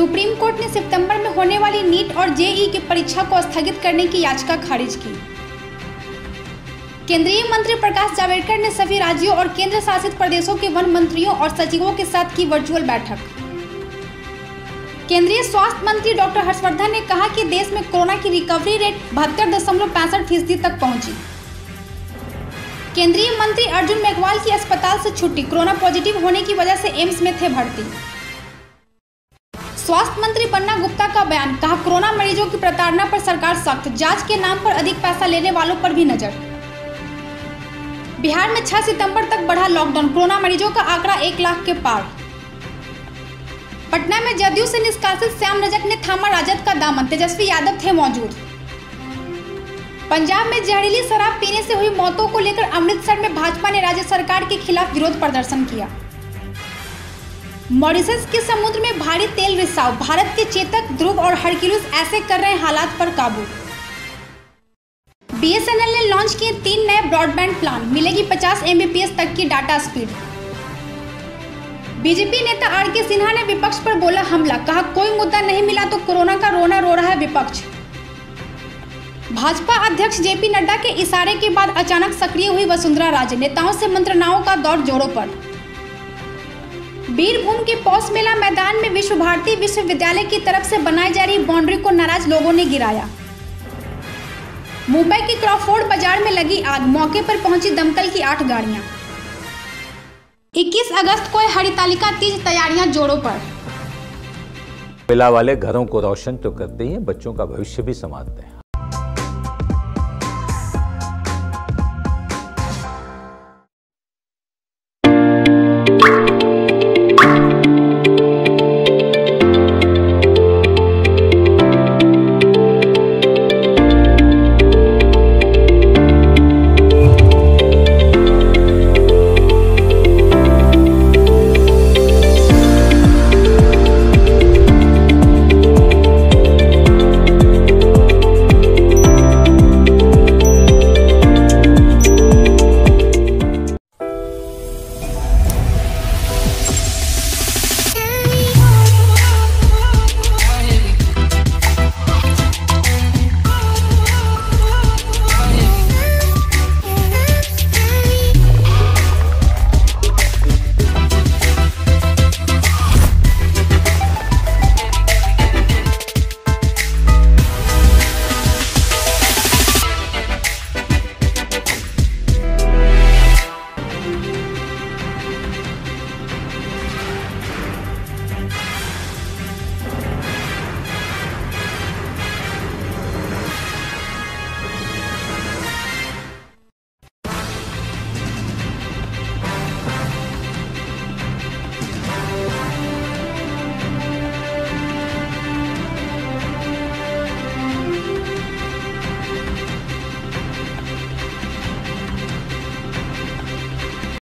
Supreme court ने सितंबर में होने वाली नीट और जेईई की परीक्षा को स्थगित करने की याचिका खारिज की। केंद्रीय मंत्री प्रकाश जावड़ेकर ने सभी राज्यों और केंद्र शासित प्रदेशों के वन मंत्रियों और सचिवों के साथ की वर्चुअल बैठक। केंद्रीय स्वास्थ्य मंत्री डॉक्टर हर्षवर्धन ने कहा कि देश में कोरोना की रिकवरी रेट 72.65% तक पहुंची। केंद्रीय मंत्री अर्जुन मेघवाल की अस्पताल से छुट्टी, कोरोना पॉजिटिव होने की वजह से एम्स में थे भर्ती। स्वास्थ्य मंत्री बन्ना गुप्ता का बयान, कहा कोरोना मरीजों की प्रताड़ना पर सरकार सख्त, जांच के नाम पर अधिक पैसा लेने वालों पर भी नजर। बिहार में 6 सितंबर तक बढ़ा लॉकडाउन, कोरोना मरीजों का आंकड़ा 1 लाख के पार। पटना में जदयू से निष्कासित श्याम रजक ने थामा राजद का दामन, तेजस्वी यादव थे मौजूद। पंजाब में जहरीली शराब पीने से हुई मौतों को लेकर अमृतसर में भाजपा ने राज्य सरकार के खिलाफ विरोध प्रदर्शन किया। मॉरिशस के समुद्र में भारी तेल रिसाव, भारत के चेतक, ध्रुव और हरक्यूलिस ऐसे कर रहे हालात पर काबू। बीएसएनएल ने लॉन्च किए 3 नए ब्रॉडबैंड प्लान, मिलेगी 50 Mbps तक की डाटा स्पीड। बीजेपी नेता आर.के. सिन्हा ने विपक्ष पर बोला हमला, कहा कोई मुद्दा नहीं मिला तो कोरोना का रोना रो रहा है विपक्ष। भाजपा अध्यक्ष जेपी नड्डा के इशारे के बाद अचानक सक्रिय हुई वसुंधरा राजे, नेताओं से मंत्रणाओं का दौर जोरों पर। बीरभूम के पौष मेला मैदान में विश्व भारती विश्वविद्यालय की तरफ से बनाई जा रही बाउंड्री को नाराज लोगों ने गिराया। मुंबई के क्रॉफोर्ड बाजार में लगी आग, मौके पर पहुंची दमकल की 8 गाड़ियां। 21 अगस्त को हरितालिका तीज तैयारियां जोरों पर। मेला वाले घरों को रोशन तो करते ही हैं, बच्चों का भविष्य भी संवारते हैं।